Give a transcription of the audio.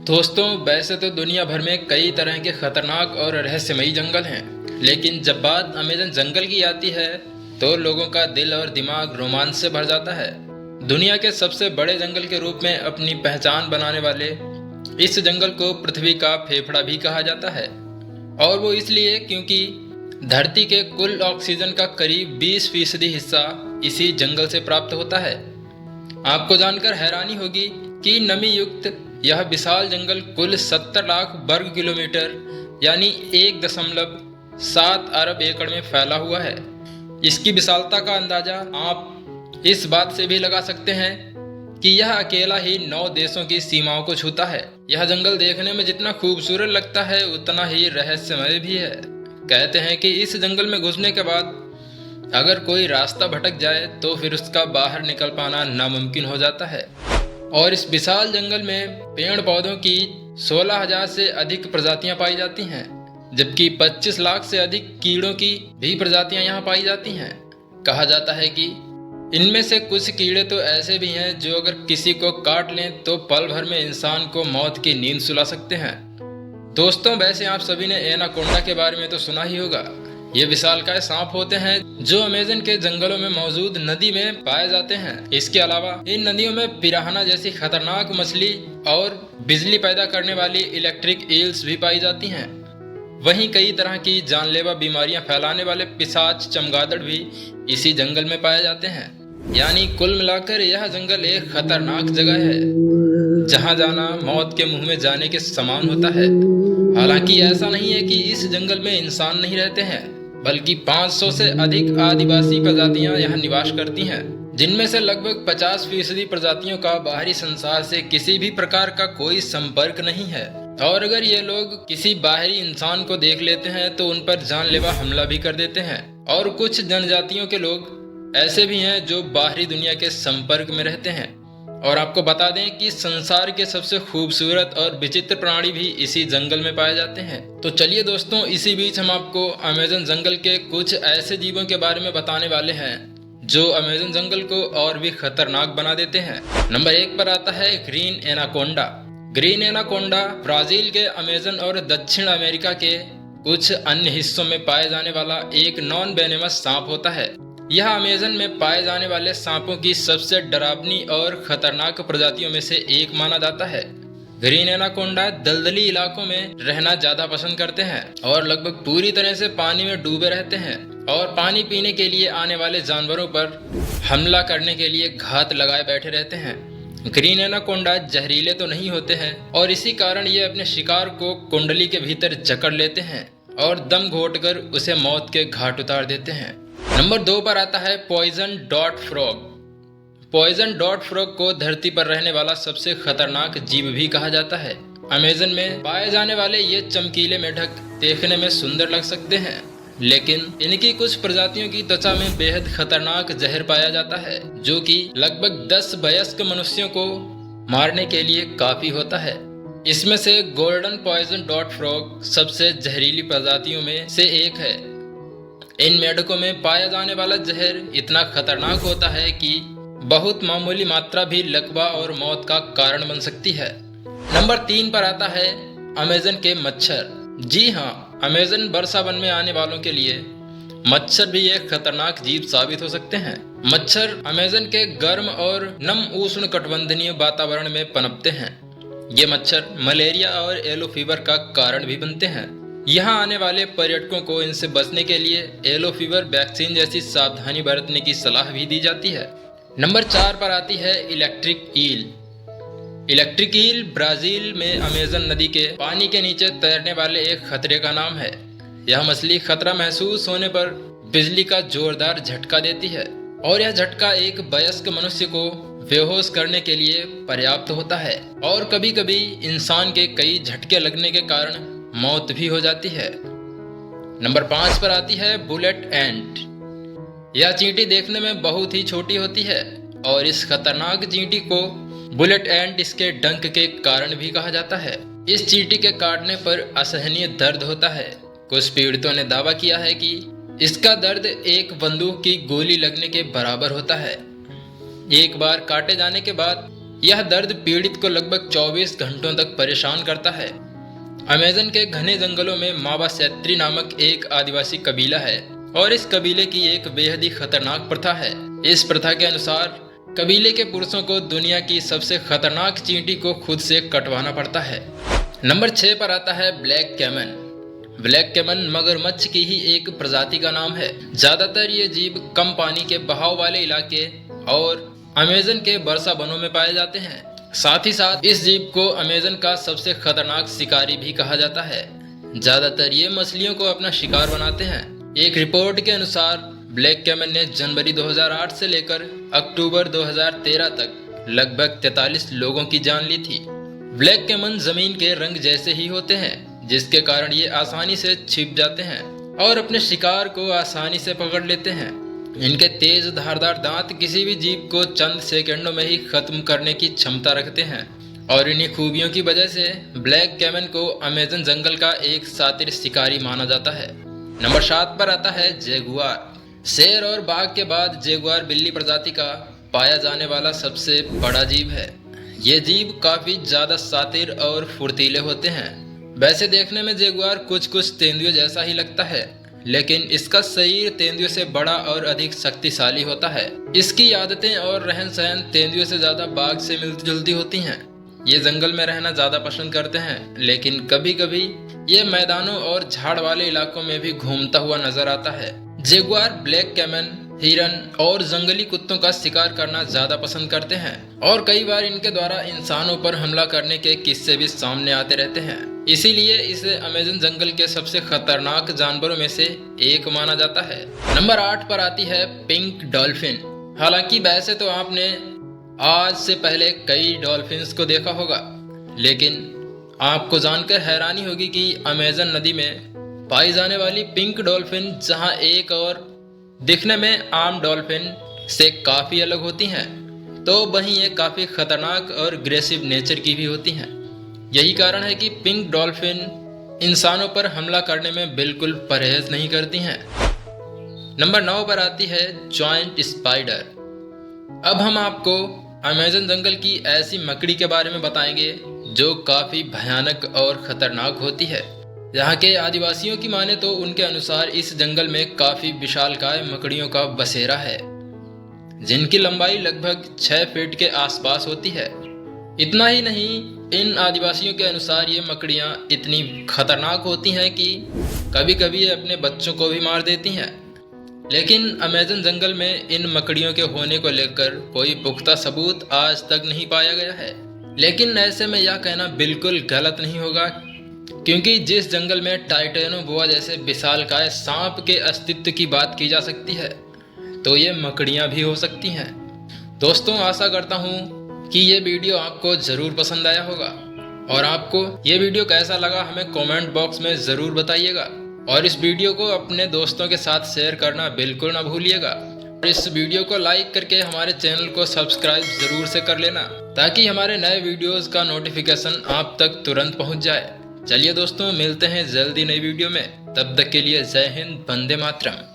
दोस्तों, वैसे तो दुनिया भर में कई तरह के खतरनाक और रहस्यमयी जंगल हैं, लेकिन जब बात अमेज़न जंगल की आती है तो लोगों का दिल और दिमाग रोमांच से भर जाता है। दुनिया के सबसे बड़े जंगल के रूप में अपनी पहचान बनाने वाले इस जंगल को पृथ्वी का फेफड़ा भी कहा जाता है, और वो इसलिए क्योंकि धरती के कुल ऑक्सीजन का करीब 20% हिस्सा इसी जंगल से प्राप्त होता है। आपको जानकर हैरानी होगी कि नमी युक्त यह विशाल जंगल कुल 70 लाख वर्ग किलोमीटर यानी 1.7 अरब एकड़ में फैला हुआ है। इसकी विशालता का अंदाजा आप इस बात से भी लगा सकते हैं कि यह अकेला ही 9 देशों की सीमाओं को छूता है। यह जंगल देखने में जितना खूबसूरत लगता है उतना ही रहस्यमय भी है। कहते हैं कि इस जंगल में घुसने के बाद अगर कोई रास्ता भटक जाए तो फिर उसका बाहर निकल पाना नामुमकिन हो जाता है। और इस विशाल जंगल में पेड़ पौधों की 16,000 से अधिक प्रजातियां पाई जाती हैं, जबकि 25 लाख से अधिक कीड़ों की भी प्रजातियां यहाँ पाई जाती हैं। कहा जाता है कि इनमें से कुछ कीड़े तो ऐसे भी हैं जो अगर किसी को काट लें तो पल भर में इंसान को मौत की नींद सुला सकते हैं। दोस्तों, वैसे आप सभी ने एनाकोंडा के बारे में तो सुना ही होगा। ये विशालकाय सांप होते हैं जो अमेज़न के जंगलों में मौजूद नदी में पाए जाते हैं। इसके अलावा इन नदियों में पिरान्हा जैसी खतरनाक मछली और बिजली पैदा करने वाली इलेक्ट्रिक ईल्स भी पाई जाती हैं। वहीं कई तरह की जानलेवा बीमारियां फैलाने वाले पिशाच चमगादड़ भी इसी जंगल में पाए जाते हैं। यानी कुल मिलाकर यह जंगल एक खतरनाक जगह है जहां जाना मौत के मुंह में जाने के समान होता है। हालांकि ऐसा नहीं है कि इस जंगल में इंसान नहीं रहते हैं, बल्कि 500 से अधिक आदिवासी प्रजातियां यहाँ निवास करती हैं, जिनमें से लगभग 50% प्रजातियों का बाहरी संसार से किसी भी प्रकार का कोई संपर्क नहीं है। और अगर ये लोग किसी बाहरी इंसान को देख लेते हैं तो उन पर जानलेवा हमला भी कर देते हैं। और कुछ जनजातियों के लोग ऐसे भी हैं जो बाहरी दुनिया के संपर्क में रहते हैं। और आपको बता दें कि संसार के सबसे खूबसूरत और विचित्र प्राणी भी इसी जंगल में पाए जाते हैं। तो चलिए दोस्तों, इसी बीच हम आपको अमेज़न जंगल के कुछ ऐसे जीवों के बारे में बताने वाले हैं जो अमेज़न जंगल को और भी खतरनाक बना देते हैं। नंबर 1 पर आता है green anaconda. Green anaconda Brazil के अमेज़न और दक्षिण अमेरिका के कुछ अन्य हिस्सों में पाए जाने वाला एक नॉन वेनेमस सांप होता है। यह अमेज़न में पाए जाने वाले सांपों की सबसे डरावनी और खतरनाक प्रजातियों में से एक माना जाता है। ग्रीन एनाकोंडा दलदली इलाकों में रहना ज्यादा पसंद करते हैं और लगभग पूरी तरह से पानी में डूबे रहते हैं, और पानी पीने के लिए आने वाले जानवरों पर हमला करने के लिए घात लगाए बैठे रहते हैं। ग्रीन एनाकोंडा जहरीले तो नहीं होते हैं और इसी कारण ये अपने शिकार को कुंडली के भीतर जकड़ लेते हैं और दम घोटकर उसे मौत के घाट उतार देते हैं। नंबर 2 पर आता है पॉइजन डॉट फ्रॉग। पॉइजन डॉट फ्रॉग को धरती पर रहने वाला सबसे खतरनाक जीव भी कहा जाता है। अमेज़न में पाए जाने वाले ये चमकीले मेढक देखने में सुंदर लग सकते हैं, लेकिन इनकी कुछ प्रजातियों की त्वचा में बेहद खतरनाक जहर पाया जाता है जो कि लगभग 10 वयस्क मनुष्यों को मारने के लिए काफी होता है। इसमें से गोल्डन पॉइजन डॉट फ्रॉग सबसे जहरीली प्रजातियों में से एक है। इन मेढकों में पाया जाने वाला जहर इतना खतरनाक होता है कि बहुत मामूली मात्रा भी लकवा और मौत का कारण बन सकती है। नंबर 3 पर आता है अमेज़न के मच्छर। जी हाँ, अमेज़न वर्षा वन में आने वालों के लिए मच्छर भी एक खतरनाक जीव साबित हो सकते हैं। मच्छर अमेज़न के गर्म और नम उष्ण कटिबंधीय वातावरण में पनपते हैं। ये मच्छर मलेरिया और येलो फीवर का कारण भी बनते हैं। यहाँ आने वाले पर्यटकों को इनसे बचने के लिए येलो फीवर वैक्सीन जैसी सावधानी बरतने की सलाह भी दी जाती है। नंबर 4 पर आती है electric eel. Electric eel Brazil में अमेज़न नदी के पानी के नीचे तैरने वाले एक खतरे का नाम है। यह मछली खतरा महसूस होने पर बिजली का जोरदार झटका देती है और यह झटका एक वयस्क मनुष्य को बेहोश करने के लिए पर्याप्त होता है, और कभी कभी इंसान के कई झटके लगने के कारण मौत भी हो जाती है। नंबर 5 पर आती है बुलेट एंट। यह चींटी देखने में बहुत ही छोटी होती है और इस खतरनाक चींटी को बुलेट एंट इसके डंक के कारण भी कहा जाता है। इस चींटी के काटने पर असहनीय दर्द होता है। कुछ पीड़ितों ने दावा किया है कि इसका दर्द एक बंदूक की गोली लगने के बराबर होता है। एक बार काटे जाने के बाद यह दर्द पीड़ित को लगभग 24 घंटों तक परेशान करता है। अमेज़न के घने जंगलों में माबा सैत्री नामक एक आदिवासी कबीला है और इस कबीले की एक बेहद ही खतरनाक प्रथा है। इस प्रथा के अनुसार कबीले के पुरुषों को दुनिया की सबसे खतरनाक चींटी को खुद से कटवाना पड़ता है। नंबर 6 पर आता है ब्लैक कैमन। ब्लैक कैमन मगरमच्छ की ही एक प्रजाति का नाम है। ज्यादातर ये जीव कम पानी के बहाव वाले इलाके और अमेज़न के वर्षा वनों में पाए जाते हैं। साथ ही साथ इस जीव को अमेज़न का सबसे खतरनाक शिकारी भी कहा जाता है। ज्यादातर ये मछलियों को अपना शिकार बनाते हैं। एक रिपोर्ट के अनुसार ब्लैक कैमन ने जनवरी 2008 से लेकर अक्टूबर 2013 तक लगभग 43 लोगों की जान ली थी। ब्लैक कैमन जमीन के रंग जैसे ही होते हैं, जिसके कारण ये आसानी से छिप जाते हैं और अपने शिकार को आसानी से पकड़ लेते हैं। इनके तेज धारदार दांत किसी भी जीव को चंद सेकंडों में ही खत्म करने की क्षमता रखते हैं और इन्हीं खूबियों की वजह से ब्लैक कैमन को अमेज़न जंगल का एक शातिर शिकारी माना जाता है। नंबर 7 पर आता है जैगुआर। शेर और बाघ के बाद जैगुआर बिल्ली प्रजाति का पाया जाने वाला सबसे बड़ा जीव है। ये जीव काफी ज्यादा शातिर और फुर्तीले होते हैं। वैसे देखने में जैगुआर कुछ तेंदुए जैसा ही लगता है, लेकिन इसका शरीर तेंदुए से बड़ा और अधिक शक्तिशाली होता है। इसकी आदतें और रहन सहन तेंदुए से ज्यादा बाघ से मिलती जुलती होती हैं। ये जंगल में रहना ज्यादा पसंद करते हैं, लेकिन कभी कभी ये मैदानों और झाड़ वाले इलाकों में भी घूमता हुआ नजर आता है। जैगुआर ब्लैक कैमन, हिरन और जंगली कुत्तों का शिकार करना ज्यादा पसंद करते हैं और कई बार इनके द्वारा इंसानों पर हमला करने के किस्से भी सामने आते रहते हैं। इसीलिए इसे अमेज़न जंगल के सबसे खतरनाक जानवरों में से एक माना जाता है। नंबर 8 पर आती है पिंक डॉल्फिन। हालांकि वैसे तो आपने आज से पहले कई डॉल्फिन्स को देखा होगा, लेकिन आपको जानकर हैरानी होगी कि अमेज़न नदी में पाई जाने वाली पिंक डॉल्फिन जहां एक और दिखने में आम डॉल्फिन से काफी अलग होती हैं, तो वहीं ये काफी खतरनाक और अग्रेसिव नेचर की भी होती हैं। यही कारण है कि पिंक डॉल्फिन इंसानों पर हमला करने में बिल्कुल परहेज नहीं करती हैं। नंबर 9 पर आती है जॉइंट स्पाइडर। अब हम आपको अमेज़न जंगल की ऐसी मकड़ी के बारे में बताएंगे जो काफी भयानक और खतरनाक होती है। यहाँ के आदिवासियों की माने तो उनके अनुसार इस जंगल में काफी विशालकाय मकड़ियों का बसेरा है, जिनकी लंबाई लगभग 6 फीट के आसपास होती है। इतना ही नहीं, इन आदिवासियों के अनुसार ये मकड़ियाँ इतनी खतरनाक होती हैं कि कभी कभी ये अपने बच्चों को भी मार देती हैं। लेकिन अमेज़न जंगल में इन मकड़ियों के होने को लेकर कोई पुख्ता सबूत आज तक नहीं पाया गया है। लेकिन ऐसे में यह कहना बिल्कुल गलत नहीं होगा, क्योंकि जिस जंगल में टाइटेनोबोआ जैसे विशालकाय सांप के अस्तित्व की बात की जा सकती है, तो ये मकड़ियाँ भी हो सकती हैं। दोस्तों, आशा करता हूँ कि ये वीडियो आपको ज़रूर पसंद आया होगा और आपको ये वीडियो कैसा लगा हमें कमेंट बॉक्स में ज़रूर बताइएगा और इस वीडियो को अपने दोस्तों के साथ शेयर करना बिल्कुल ना भूलिएगा। और इस वीडियो को लाइक करके हमारे चैनल को सब्सक्राइब ज़रूर से कर लेना, ताकि हमारे नए वीडियोस का नोटिफिकेशन आप तक तुरंत पहुँच जाए। चलिए दोस्तों, मिलते हैं जल्दी नई वीडियो में। तब तक के लिए जय हिंद, वंदे मातरम।